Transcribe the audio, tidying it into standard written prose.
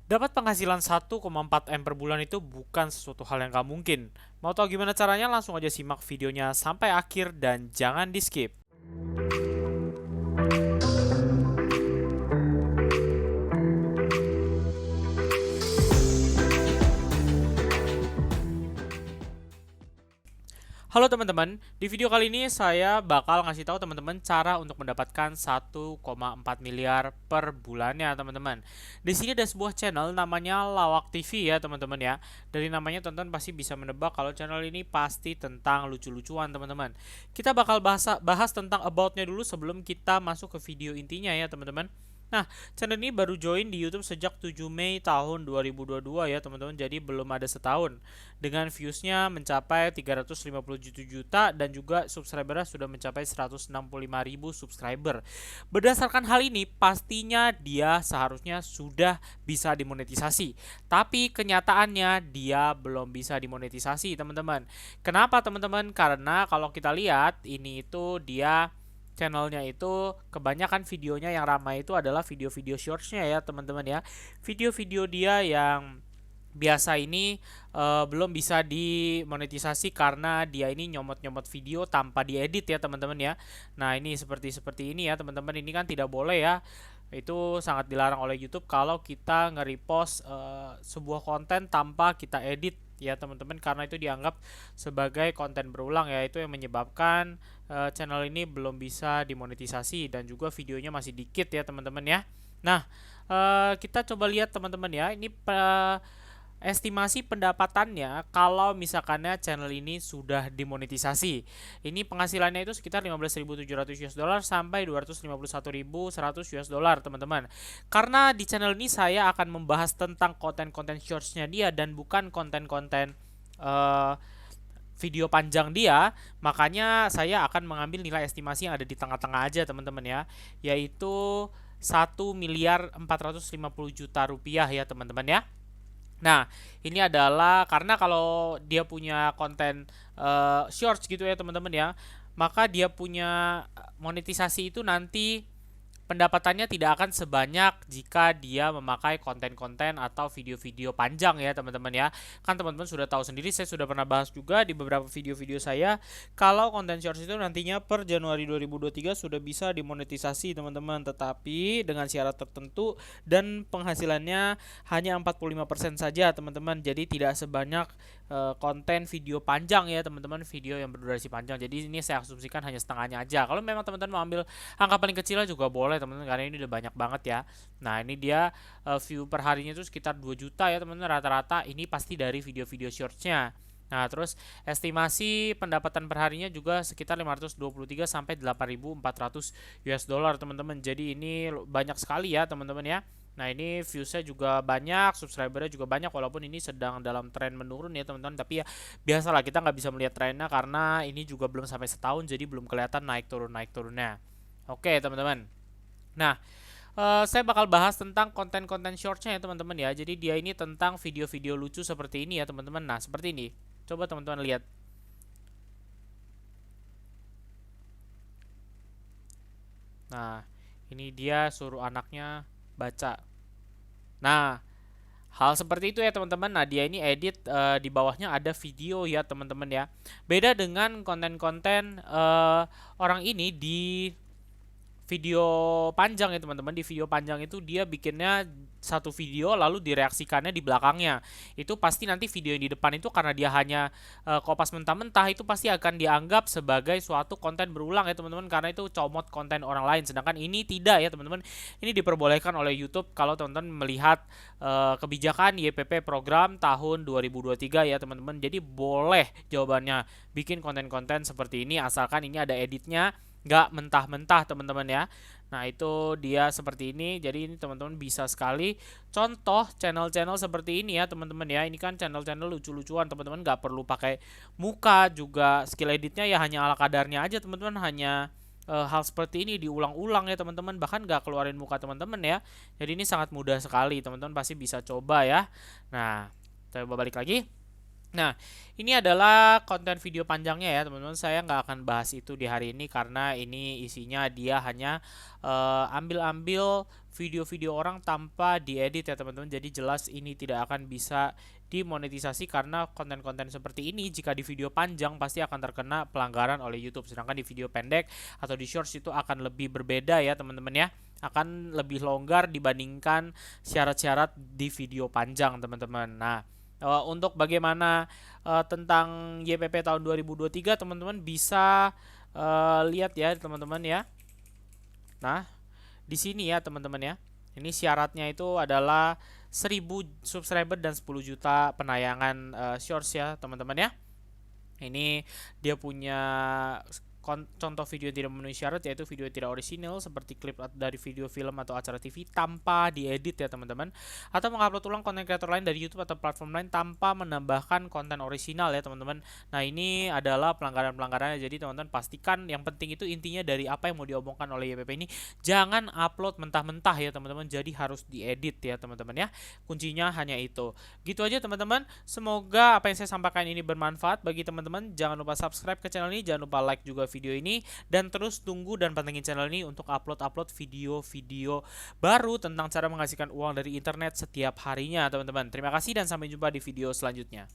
Dapat penghasilan 1,4 M per bulan itu bukan sesuatu hal yang gak mungkin. Mau tahu gimana caranya? Langsung aja simak videonya sampai akhir dan jangan di skip. Halo teman-teman, di video kali ini saya bakal ngasih tahu teman-teman cara untuk mendapatkan 1,4 miliar per bulannya teman-teman. Di sini ada sebuah channel namanya Lawak TV ya teman-teman ya. Dari namanya teman-teman pasti bisa menebak kalau channel ini pasti tentang lucu-lucuan teman-teman. Kita bakal bahas tentang about-nya dulu sebelum kita masuk ke video intinya ya teman-teman. Nah, channel ini baru join di YouTube sejak 7 Mei tahun 2022 ya teman-teman. Jadi belum ada setahun. Dengan viewsnya mencapai 357 juta dan juga subscribernya sudah mencapai 165.000 subscriber. Berdasarkan hal ini, pastinya dia seharusnya sudah bisa dimonetisasi. Tapi kenyataannya dia belum bisa dimonetisasi teman-teman. Kenapa teman-teman? Karena kalau kita lihat ini itu dia channelnya itu kebanyakan videonya yang ramai itu adalah video-video shortsnya ya teman-teman ya. Video-video dia yang biasa ini belum bisa dimonetisasi karena dia ini nyomot-nyomot video tanpa diedit ya teman-teman ya. Nah ini seperti ini ya teman-teman, ini kan tidak boleh ya. Itu sangat dilarang oleh YouTube kalau kita nge-repost sebuah konten tanpa kita edit ya teman-teman, karena itu dianggap sebagai konten berulang ya, itu yang menyebabkan channel ini belum bisa dimonetisasi dan juga videonya masih dikit ya teman-teman ya. Nah, kita coba lihat teman-teman ya, ini estimasi pendapatannya kalau misalkannya channel ini sudah dimonetisasi. Ini penghasilannya itu sekitar 15.700 US dollar sampai 251.100 US dollar, teman-teman. Karena di channel ini saya akan membahas tentang konten-konten shortsnya dia dan bukan konten-konten uh, video panjang dia, makanya saya akan mengambil nilai estimasi yang ada di tengah-tengah aja, teman-teman ya, yaitu 1.450 miliar rupiah ya, teman-teman ya. Nah, ini adalah karena kalau dia punya konten shorts gitu ya teman-teman ya, maka dia punya monetisasi itu nanti pendapatannya tidak akan sebanyak jika dia memakai konten-konten atau video-video panjang ya teman-teman ya. Kan teman-teman sudah tahu sendiri, saya sudah pernah bahas juga di beberapa video-video saya kalau konten shorts itu nantinya per Januari 2023 sudah bisa dimonetisasi teman-teman, tetapi dengan syarat tertentu dan penghasilannya hanya 45% saja teman-teman. Jadi tidak sebanyak konten video panjang ya teman-teman, video yang berdurasi panjang. Jadi ini saya asumsikan hanya setengahnya aja. Kalau memang teman-teman mau ambil angka paling kecilnya juga boleh teman-teman, karena ini udah banyak banget ya. Nah ini dia view per harinya itu sekitar 2 juta ya teman-teman rata-rata, ini pasti dari video-video shortsnya. Nah, terus estimasi pendapatan per harinya juga sekitar 523 sampai 8.400 US dollar, teman-teman. Jadi ini banyak sekali ya, teman-teman ya. Nah, ini viewsnya juga banyak, subscribernya juga banyak, walaupun ini sedang dalam tren menurun ya, teman-teman. Tapi ya biasalah, kita nggak bisa melihat trennya karena ini juga belum sampai setahun, jadi belum kelihatan naik turunnya. Oke, teman-teman. Nah, saya bakal bahas tentang konten-konten shortsnya ya teman-teman ya. Jadi dia ini tentang video-video lucu seperti ini ya teman-teman. Nah seperti ini. Coba teman-teman lihat. Nah ini dia suruh anaknya baca. Nah hal seperti itu ya teman-teman. Nah dia ini edit di bawahnya ada video ya teman-teman ya. Beda dengan konten-konten orang ini di video panjang ya teman-teman. Di video panjang itu dia bikinnya satu video lalu direaksikannya di belakangnya. Itu pasti nanti video yang di depan itu karena dia hanya kopas mentah-mentah, itu pasti akan dianggap sebagai suatu konten berulang ya teman-teman, karena itu comot konten orang lain. Sedangkan ini tidak ya teman-teman. Ini diperbolehkan oleh YouTube kalau teman-teman melihat kebijakan YPP program tahun 2023 ya teman-teman. Jadi boleh jawabannya bikin konten-konten seperti ini asalkan ini ada editnya, nggak mentah-mentah teman-teman ya. Nah itu dia seperti ini. Jadi ini teman-teman bisa sekali contoh channel-channel seperti ini ya teman-teman ya. Ini kan channel-channel lucu-lucuan teman-teman, nggak perlu pakai muka juga, skill editnya ya hanya ala kadarnya aja teman-teman. Hanya hal seperti ini diulang-ulang ya teman-teman, bahkan nggak keluarin muka teman-teman ya. Jadi ini sangat mudah sekali, teman-teman pasti bisa coba ya. Nah coba balik lagi. Nah, ini adalah konten video panjangnya ya teman-teman. Saya nggak akan bahas itu di hari ini karena ini isinya dia hanya ambil-ambil video-video orang tanpa diedit ya teman-teman. Jadi jelas ini tidak akan bisa dimonetisasi karena konten-konten seperti ini jika di video panjang pasti akan terkena pelanggaran oleh YouTube. Sedangkan di video pendek atau di shorts itu akan lebih berbeda ya teman-teman ya. Akan lebih longgar dibandingkan syarat-syarat di video panjang teman-teman. Nah, untuk bagaimana tentang YPP tahun 2023 teman-teman bisa lihat ya teman-teman ya. Nah, di sini ya teman-teman ya. Ini syaratnya itu adalah 1000 subscriber dan 10 juta penayangan shorts ya teman-teman ya. Ini dia punya contoh video yang tidak memenuhi syarat, yaitu video yang tidak orisinal seperti klip dari video film atau acara TV tanpa diedit ya teman-teman, atau mengupload ulang konten kreator lain dari YouTube atau platform lain tanpa menambahkan konten orisinal ya teman-teman. Nah, ini adalah pelanggaran-pelanggarannya. Jadi teman-teman pastikan, yang penting itu intinya dari apa yang mau diomongkan oleh YPP ini, jangan upload mentah-mentah ya teman-teman. Jadi harus diedit ya teman-teman ya. Kuncinya hanya itu. Gitu aja teman-teman. Semoga apa yang saya sampaikan ini bermanfaat bagi teman-teman. Jangan lupa subscribe ke channel ini, jangan lupa like juga video ini, dan terus tunggu dan pantengin channel ini untuk upload video-video baru tentang cara menghasilkan uang dari internet setiap harinya teman-teman. Terima kasih dan sampai jumpa di video selanjutnya.